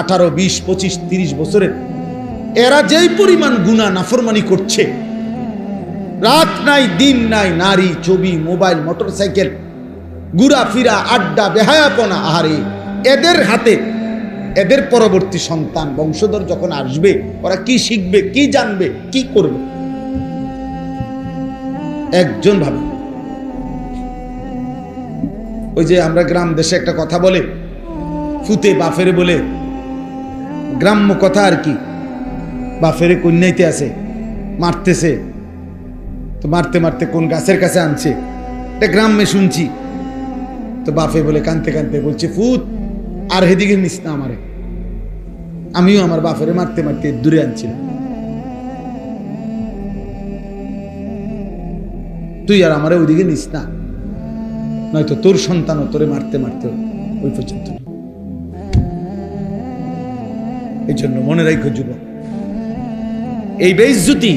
18, 20, 25, 30 বছরের এরা যেই পরিমাণ গুনাহ নাফরমানি করছে, রাত নাই দিন নাই, নারী, ছবি, মোবাইল, মোটরসাইকেল, ঘুরাফিরা, আড্ডা, বেহায়াপনা। আহারে, এদের হাতে এদের পরবর্তী সন্তান বংশধর যখন আসবে, ওরা কি শিখবে, কি জানবে, কি করবে? একজন ভাবে। ওই যে আমরা গ্রাম দেশে একটা কথা বলে, ফুতে বাফেরে বলে, গ্রাম্য কথা আর কি, বাফেরে কন্যাইতে আছে, মারতেছে, তো মারতে মারতে কোন গাছের কাছে আনছে, এটা গ্রামে শুনছি। তো বাফে বলে কানতে কানতে বলছে, ফুত আর হেদিকে নিস না আমারে, আমিও আমার বাফেরে মারতে মারতে দূরে আনছিলাম, তুই আর আমারে ওইদিকে নিস না, নয়তো তোর সন্তানও তোরে মারতে মারতে ওই পর্যন্ত। এই জন্য মনে রাখো যুবক, এই বেইজ্জতি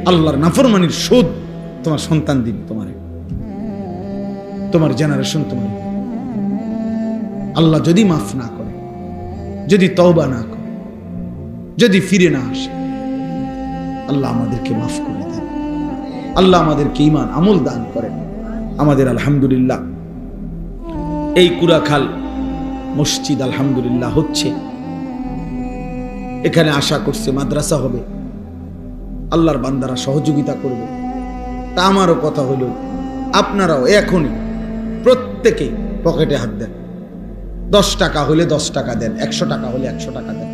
আল্লাহর নাফরমানির শোধ তোমার সন্তান দিবে, তোমার জেনারেশন তোমার। আল্লাহ যদি মাফ না করে, যদি তওবা না করে, যদি ফিরে না আসে, আল্লাহ আমাদেরকে মাফ করে দেন। আল্লাহ আমাদেরকে ঈমান আমল দান করেন। আমাদের আলহামদুলিল্লাহ এই কুড়াখাল মসজিদ আলহামদুলিল্লাহ হচ্ছে, এখানে আশা করছে মাদ্রাসা হবে, আল্লাহর বান্দারা সহযোগিতা করবে। তা আমারও কথা হইল, আপনারাও এখনই প্রত্যেকে পকেটে হাত দেন। 10 টাকা হলে 10 টাকা দেন, 100 টাকা হলে 100 টাকা দেন,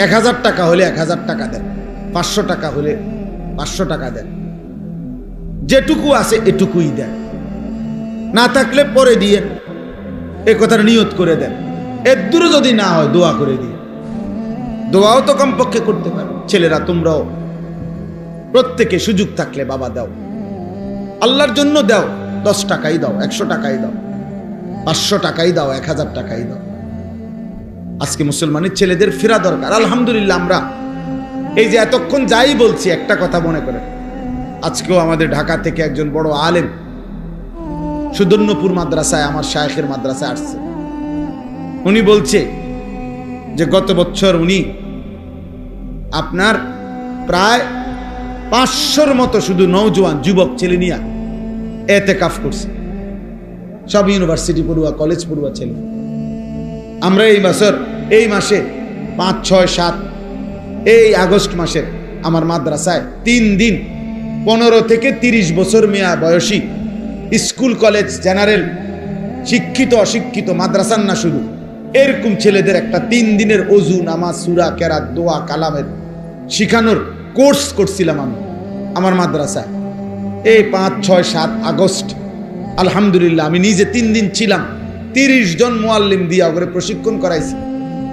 1000 টাকা হলে 1000 টাকা দেন, 500 টাকা হলে 500 টাকা দেন। যেটুকু আছে এটুকুই দেন, না থাকলে পরে দিয়ে এ কথার নিয়ত করে দেন। এর দূরে যদি না হয় দোয়া করে দিয়ে, দোয়াও তো কমপক্ষে করতে পারো। ছেলেরা তোমরাও প্রত্যেকে সুযোগ থাকলে বাবা দাও, আল্লাহর জন্য দাও। 10 টাকাই দাও, 100 টাকাই দাও, 500 টাকাই দাও, 1000 টাকাই দাও। আজকে মুসলমানের ছেলেদের ফেরা দরকার। আলহামদুলিল্লাহ আমরা এই যে এতক্ষণ যাই বলছি, একটা কথা মনে করেন, আজকেও আমাদের ঢাকা থেকে একজন বড় আলেম সুদর্ণপুর মাদ্রাসায়, আমার শায়েখের মাদ্রাসায় আসছে। উনি বলছে যে গত বছর উনি আপনার প্রায় 500-র মতো শুধু নওজোয়ান যুবক ছেলে নিয়ে এতেকাফ করছে, সব ইউনিভার্সিটি পড়ুয়া, কলেজ পড়ুয়া ছেলে। আমরা এই মাসে 5, 6, 7 এই আগস্ট মাসের আমার মাদ্রাসায় 3 দিন 15 থেকে 30 বছর মেয়া বয়সী স্কুল, কলেজ, জেনারেল, শিক্ষিত, অশিক্ষিত, মাদ্রাসার না শুধু, এরকম ছেলেদের একটা 3 দিনের ওযু, নামাজ, সূরা, কেরাত, দোয়া, কালামের শিখানোর কোর্স করছিলাম আমি আমার মাদ্রাসায়। এই 5, 6, 7 আগস্ট আলহামদুলিল্লাহ আমি নিজে 3 দিন ছিলাম, 30 জন মুআল্লিম দিয়া করে প্রশিক্ষণ করাইছি।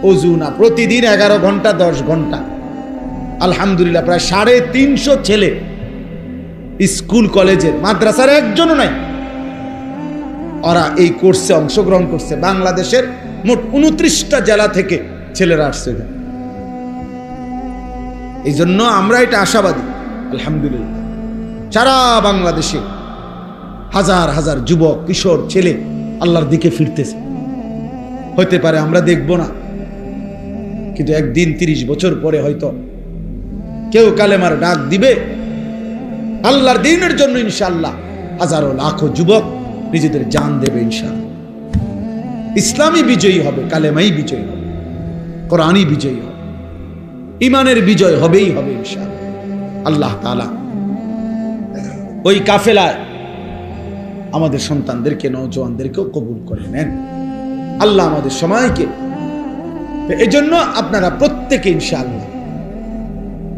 ওযু না, প্রতিদিন 11 ঘন্টা 10 ঘন্টা। আলহামদুলিল্লাহ প্রায় 350 ছেলে, স্কুল, কলেজের, মাদ্রাসার একজনও নাই, ওরা এই কোর্সে অংশগ্রহণ করছে। বাংলাদেশের মোট 29টা জেলা থেকে ছেলেরা আসছে। এই জন্য আমরা এটা আশাবাদী আলহামদুলিল্লাহ, সারা বাংলাদেশে হাজার হাজার যুবক, কিশোর, ছেলে আল্লাহর দিকে ফিরতেছে। হতে পারে আমরা দেখব না, কিন্তু একদিন 30 বছর পরে হয়তো কেউ কালেমার ডাক দিবে আল্লাহর দ্বীনের জন্য। ইনশাআল্লাহ হাজারো লাখো যুবক নিজেদের জান দেবে ইনশাআল্লাহ। ইসলামী বিজয়ী হবে, কালেমাই বিজয়ী হবে, কোরআনই বিজয়ী হবে, ইমানের বিজয় হবেই হবে ইনশাআল্লাহ। আল্লাহ তাআলা ওই কাফেলায় আমাদের সন্তানদেরকে, নওজোয়ানদেরকেও কবুল করে নেন আল্লাহ, আমাদের সময়কে। এই জন্য আপনারা প্রত্যেকে ইনশাআল্লাহ,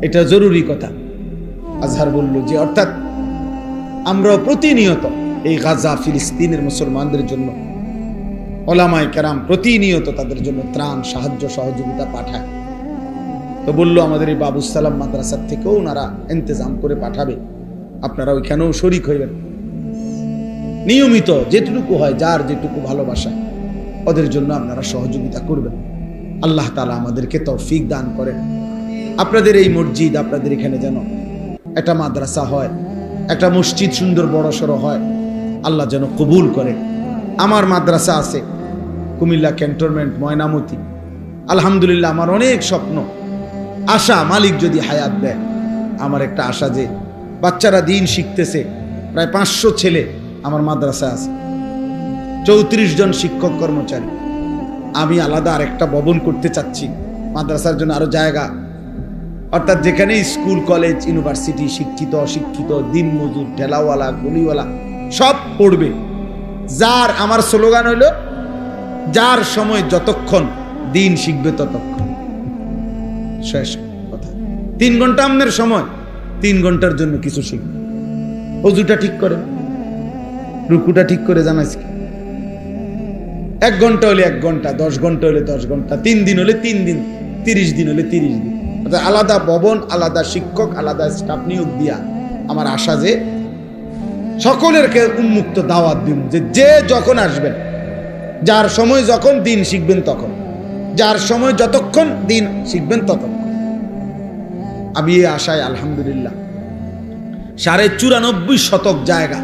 এটা জরুরি কথা আজহার বলল যে, অর্থাৎ আমরা প্রতিনিয়ত এই গাজা, ফিলিস্তিনের মুসলমানদের জন্য ওলামায়ে কেরাম প্রতিনিয়ত তাদের জন্য ত্রাণ, সাহায্য, সহযোগিতা পাঠায়। তো বললো আমাদের এই বাবুস সালাম মাদ্রাসার থেকেও ওনারা ইন্তজাম করে পাঠাবে, আপনারা ওইখানেও শরীক হইবেন। নিয়মিত যেটুকু হয়, যার যেটুকু ভালোবাসা, ওদের জন্য আপনারা সহযোগিতা করবেন। আল্লাহ তাআলা আমাদেরকে তৌফিক দান করেন। আপনাদের এই মসজিদ, আপনাদের এখানে যেন একটা মাদ্রাসা হয়, একটা মসজিদ সুন্দর বড় সড়ো হয়, আল্লাহ যেন কবুল করে। আমার মাদ্রাসা আছে কুমিল্লা ক্যান্টনমেন্ট, ময়নামতি, আলহামদুলিল্লাহ আমার অনেক স্বপ্ন, আশা, মালিক যদি হায়াত দেয়, আমার একটা আশা যে বাচ্চারা দিন শিখতেছে, প্রায় 500 ছেলে আমার মাদ্রাসা আছে, 34 জন শিক্ষক কর্মচারী। আমি আলাদা আরেকটা ভবন করতে চাচ্ছি মাদ্রাসার জন্য, আরো জায়গা, অর্থাৎ যেখানে স্কুল, কলেজ, ইউনিভার্সিটি, শিক্ষিত অশিক্ষিত, দিন মজুর, ঠেলাওয়ালা, গলিওয়ালা সব পড়বে। যার, আমার স্লোগান হইল, যার সময় যতক্ষণ দিন শিখবে ততক্ষণ। শেষ কথা। 3 ঘন্টা আপনার সময়, 3 ঘন্টার জন্য কিছু শিখবে। অজুটা ঠিক করে, রুকুটা ঠিক করে, জানাইস কি? 1 ঘন্টা হলে 1 ঘন্টা, 10 ঘন্টা হলে 10 ঘন্টা, 3 দিন হলে 3 দিন, 30 দিন হলে 30 দিন। অর্থাৎ আলাদা ভবন, আলাদা শিক্ষক, আলাদা স্টাফ নিয়োগ দিয়া আমার আশা যে সকলেরকে উন্মুক্ত দাওয়াত দিন, যে যখন আসবেন, যার সময় যখন দিন শিখবেন তখন, যার সময় যতক্ষণ দিন শিখবেন ততক্ষণ। আমি এই আশায় আলহামদুলিল্লাহ 94.5 শতক জায়গা,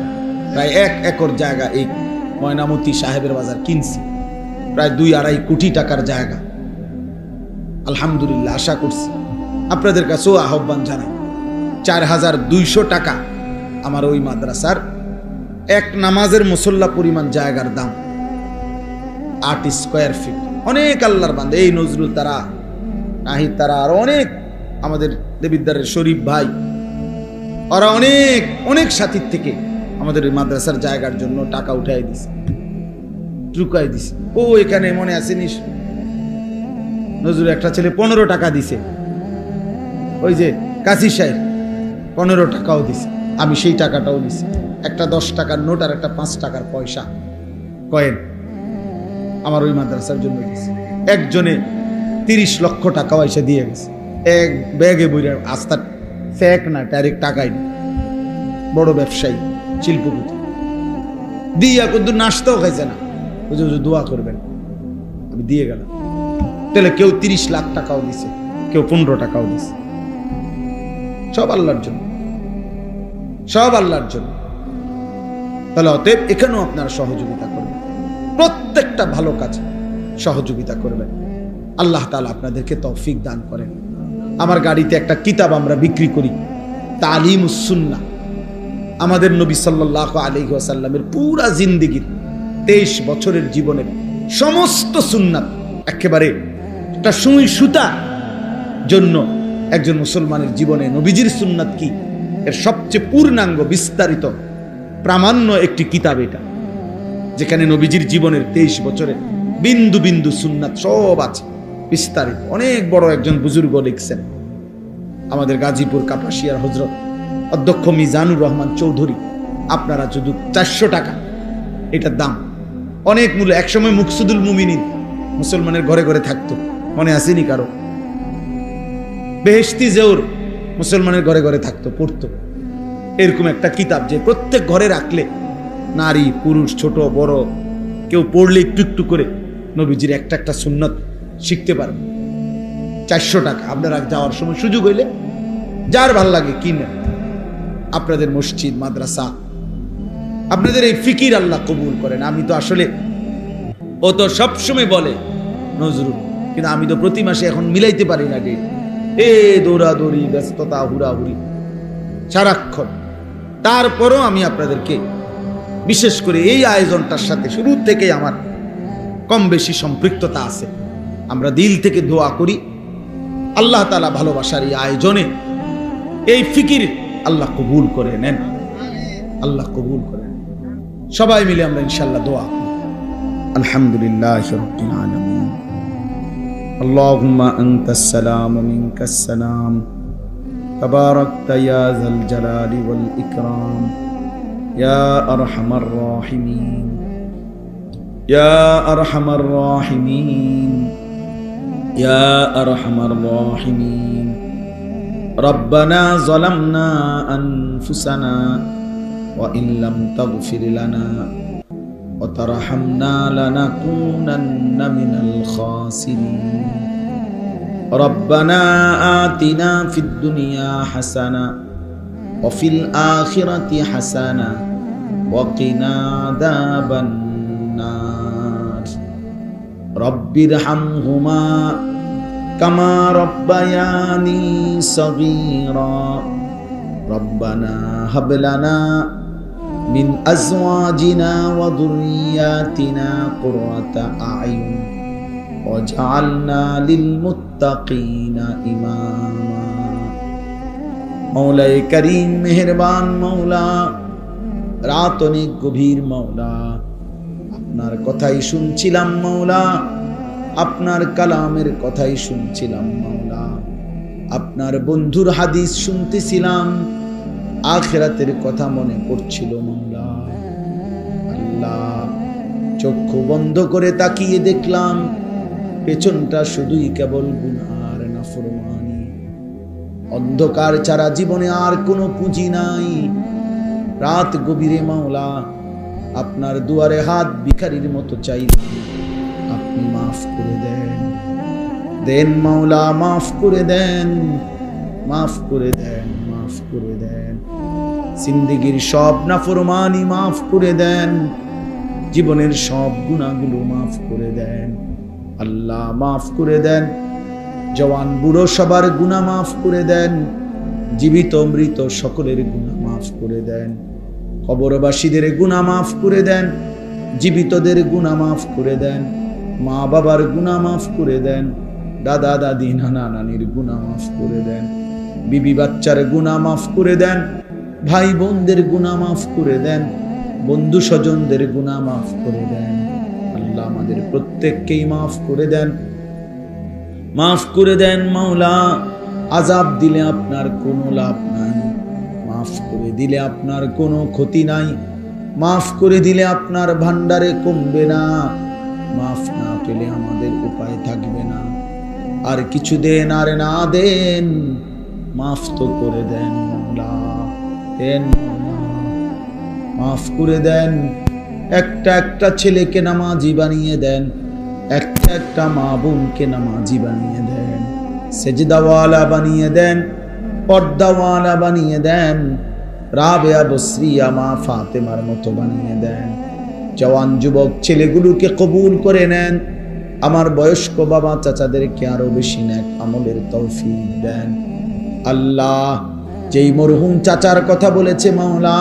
প্রায় 1 একর জায়গা এই ময়নামতি সাহেবের বাজার কিনছি, প্রায় 2-2.5 কোটি টাকার জায়গা। আলহামদুলিল্লাহ আশা করছি আপনাদের কাছেও আহ্বান জানাই, 4200 টাকা আমার ওই মাদ্রাসার এক নামাজের মুসল্লা পরিমাণ জায়গার দাম, 8 স্কয়ার ফিট। অনেক আল্লাহর বান্দা, এই নজরুল তারা, নাহিদ তারা, আর অনেক আমাদের দেবিদ্দারের শরীফ ভাই, ওরা অনেক অনেক সাথীর থেকে আমাদের এই মাদ্রাসার জায়গার জন্য টাকা উঠাই দিছে, চুকাই দিছে। ও এখানে মনে আছে নিস, নজরুল একটা ছেলে 15 টাকা দিছে, ওই যে কাজী সাহেব 15 টাকাও দিছে, আমি সেই টাকাটাও দিছি। একটা 10 টাকার নোট আর একটা 5 টাকার পয়সা কয়েন আমার ওই মাদ্রাসার জন্য দিছে। একজনে 30 লক্ষ টাকাও এসে দিয়ে গেছে, এক ব্যাগে বইরা, আস্তা ফেক না, ডাইরেক্ট টাকাই না, বড় ব্যবসায়ী, শিল্পপতি, দিয়া কিন্তু নাস্তাও খাইছে না, বুঝে বুঝে দোয়া করবেন, আমি দিয়ে গেলাম। তাহলে কেউ 30 লাখ টাকাও দিছে, কেউ 15 টাকাও দিছে, সব আল্লাহর জন্য, সব আল্লাহর জন্য। তাহলে অতএব এখানেও আপনারা সহযোগিতা করবেন, প্রত্যেকটা ভালো কাজ সহযোগিতা করবেন। আল্লাহ তাআলা আপনাদেরকে তৌফিক দান করেন। আমার গাড়িতে একটা কিতাব আমরা বিক্রি করি, তালিমুস সুন্নাহ, আমাদের নবী সাল্লাল্লাহু আলাইহি ওয়াসাল্লামের পুরা জিন্দেগীর 23 বছরের জীবনের সমস্ত সুন্নাত একেবারে একটা সুই সুতা জন্য একজন মুসলমানের জীবনে নবীজির সুন্নাত কি এর সবচেয়ে পূর্ণাঙ্গ বিস্তারিত প্রামাণ্য একটি কিতাব এটা, যেখানে নবীজির জীবনের 23 বছরের বিন্দু বিন্দু সুন্নাত সব আছে বিস্তারিত। অনেক বড় একজন বুজুর্গ লিখছেন, আমাদের গাজীপুর কাপাসিয়ার হযরত অধ্যক্ষ মিজানুর রহমান চৌধুরী। আপনারা যদি 400 টাকা এটার দাম, অনেক মূল্য। একসময় মুকসুদুল মুমিনিন মুসলমানের ঘরে ঘরে থাকতো, মনে আসেনি কারো? বেহেশতি জেউর মুসলমানের ঘরে ঘরে থাকতো, পড়তো। এরকম একটা কিতাব যে প্রত্যেক ঘরে রাখলে নারী পুরুষ ছোট বড় কেউ পড়লে একটু একটু করে নবীজির একটা একটা সুন্নাত শিখতে পারবে। 400 টাকা। আপনারা যাওয়ার সময় সুযোগ হইলে যার ভাল লাগে কিনেন। আপনাদের মসজিদ মাদ্রাসা, আপনাদের এই ফিকির আল্লাহ কবুল করেন। আমি তো আসলে, ও তো সবসময় বলে নজরুল, কিন্তু আমি তো প্রতি মাসে এখন মিলাইতে পারি না ডেট, দৌড়াদৌড়ি, ব্যস্ততা, হুড়াহুড়ি সারাক্ষণ। তারপরও আমি আপনাদেরকে বিশেষ করে এই আয়োজনটার সাথে শুরু থেকে আমার কম বেশি সম্পৃক্ততা আছে। আমরা দিল থেকে দোয়া করি আল্লাহ তাআলা ভালোবাসার এই আয়োজনে এই ফিকির আল্লাহ কবুল করে নেন, আল্লাহ কবুল করেন। সবাই মিলে আমরা ইনশাআল্লাহ দোয়া করি। আলহামদুলিল্লাহি রাব্বিল আলামিন। আল্লাহুম্মা আনতাস সালাম ওয়া মিনকাস সালাম। তাবারাকতা ইয়া যাল জালালি ওয়াল ইকরাম ইয়া আরহামার রাহিমিন, ইয়া আরহামার রাহিমিন, ইয়া আরহামার রাহিমিন। ربنا ظلمنا أنفسنا وإن لم تغفر لنا وترحمنا لنكونن من الخاسرين. ربنا آتنا في الدنيا حسنة وفي الآخرة حسنة وقنا عذاب النار. رب ارحمهما কামা রব্বায়ানি সগীরা রব্বানা হাব লানা মিন আজওয়াজিনা ওয়া যুররিয়াতিনা কুররাতা আ'য়ুন ওয়াজআলনা লিল মুত্তাকিনা ইমামা। মৌলায়ে করিম, মেহেরবান মৌলা, রাত অনেক গভীর মৌলা, আপনার কথাই শুনছিলাম মৌলা, আপনার কালামের কথাই শুনছিলাম মৌলা, আপনার বন্ধুর হাদিস শুনতেছিলাম, আখিরাতের কথা মনে পড়ছিল মৌলা। আল্লাহ, চক্ষু বন্ধ করে তাকিয়ে দেখলাম পেছনটা শুধুই কেবল গুনার নাফরমানি। অন্ধকার ছাড়া জীবনে আর কোনো পুঁজি নাই। রাত গভীরে মাওলা আপনার দুয়ারে হাত ভিখারির মতো চাইলাম, আপনি মাফ করে দেন। দেন মাওলা, মাফ করে দেন, মাফ করে দেন, মাফ করে দেন। জিন্দেগীর সব নাফরমানি মাফ করে দেন, জীবনের সব গুনাহগুলো মাফ করে দেন। আল্লাহ, মাফ করে দেন। জওয়ান বুড়ো সবার গুনাহ মাফ করে দেন, জীবিত মৃত সকলের গুনাহ মাফ করে দেন। কবরবাসীদের গুনাহ মাফ করে দেন, জীবিতদের গুনাহ মাফ করে দেন। মা বাবার গুনাহ মাফ করে দেন, দাদা দাদি নানা নানির গুনাহ মাফ করে দেন। বিবি বাচ্চার গুনাহ মাফ করে দেন, ভাই বোনদের গুনাহ মাফ করে দেন, বন্ধু স্বজনদের গুনাহ মাফ করে দেন। আল্লাহ, আমাদের প্রত্যেককেই মাফ করে দেন, মাফ করে দেন মাওলা। আযাব দিলে আপনার কোনো লাভ নাই, মাফ করে দিলে আপনার কোনো ক্ষতি নাই, মাফ করে দিলে আপনার ভান্ডারে কমবে না, মাফ না পেলে আমাদের উপায় থাকবে না। আর কিছু দেন আর না দেন, মাফ তো করে দেন মাওলা, দেন মাফ করে দেন। একটা একটা ছেলেকে নামাজি বানিয়ে দেন, একটা একটা মা বোনকে নামাজি বানিয়ে দেন, সেজদাওয়ালা বানিয়ে দেন, পর্দাওয়ালা বানিয়ে দেন, রাবেয়া বসরিয়া মা ফাতেমার মতো বানিয়ে দেন। জওয়ান যুবক ছেলেগুলোকে কবুল করে নেন, আমার বয়স্ক বাবা চাচাদেরকে আরো বেশি নেক আমলের তৌফিক দেন। আল্লাহ, যেই মরহুম চাচার কথা বলেছে মাওলা,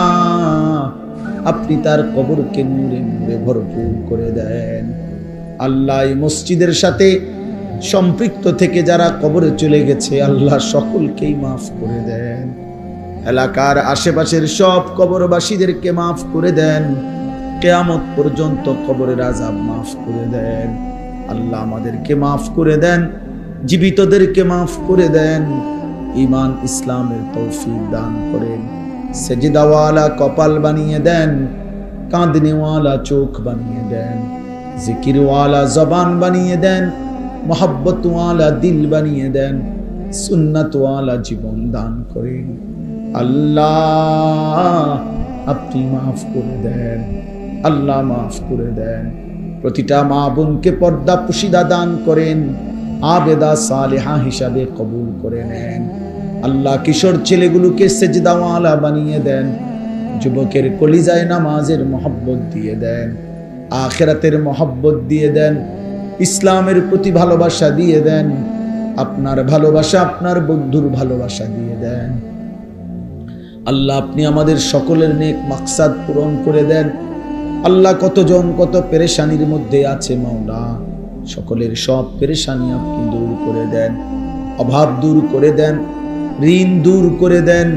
আপনি তার কবরকে নূরে নূরে ভরপুর করে দেন। আল্লাহ, এই মসজিদের সাথে সম্পৃক্ত থেকে যারা কবরে চলে গেছে, আল্লাহ সকলকেই মাফ করে দেন। এলাকার আশেপাশের সব কবরবাসীদেরকে মাফ করে দেন, কিয়ামত পর্যন্ত কবরের আযাব মাফ করে দেন। আল্লাহ, আমাদেরকে মাফ করে দেন, জীবিতদেরকে মাফ করে দেন, ঈমান ইসলামের তৌফিক দান করেন। সেজদাওয়ালা কপাল বানিয়ে দেন, কাঁদনেওয়ালা চোখ বানিয়ে দেন, জিকিরওয়ালা জবান বানিয়ে দেন, মোহাব্বতওয়ালা দিল বানিয়ে দেন, সুন্নাতওয়ালা জীবন দান করেন। আল্লাহ, আপনি মাফ করে দেন, আল্লাহ মাফ করে দেন। প্রতিটা মা বোনকে পর্দা পুশিদা দান করেন, আবেদা সালেহা হিসাবে কবুল করে নেন। আল্লাহ, কিশোর ছেলেগুলোকে সেজদাওয়ালা বানিয়ে দেন, যুবকের কলিজায় নামাজের মহব্বত দিয়ে দেন, আখিরাতের মহব্বত দিয়ে দেন, ইসলামের প্রতি ভালোবাসা দিয়ে দেন, আপনার ভালোবাসা, আপনার বন্ধুর ভালোবাসা দিয়ে দেন। আল্লাহ, আপনি আমাদের সকলের নেক মাকসাদ পূরণ করে দেন। আল্লাহ, কতজন কত পেরেশানির মধ্যে আছে মাওলা, সকলের সব পেরেশানি আপনি দূর করে দেন, অভাব দূর করে দেন, ঋণ দূর করে দেন,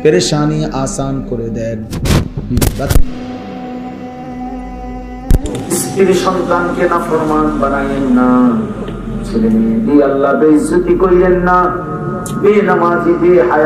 পেরেশানি আসান করে দেন। স্ত্রীর সন্তানকে নাফরমান বানাইয়েন না, ছেলে মেয়ে দিয়ে আল্লাহ বেইজ্জতি করিয়েন না, বেনামাজি বেহায়া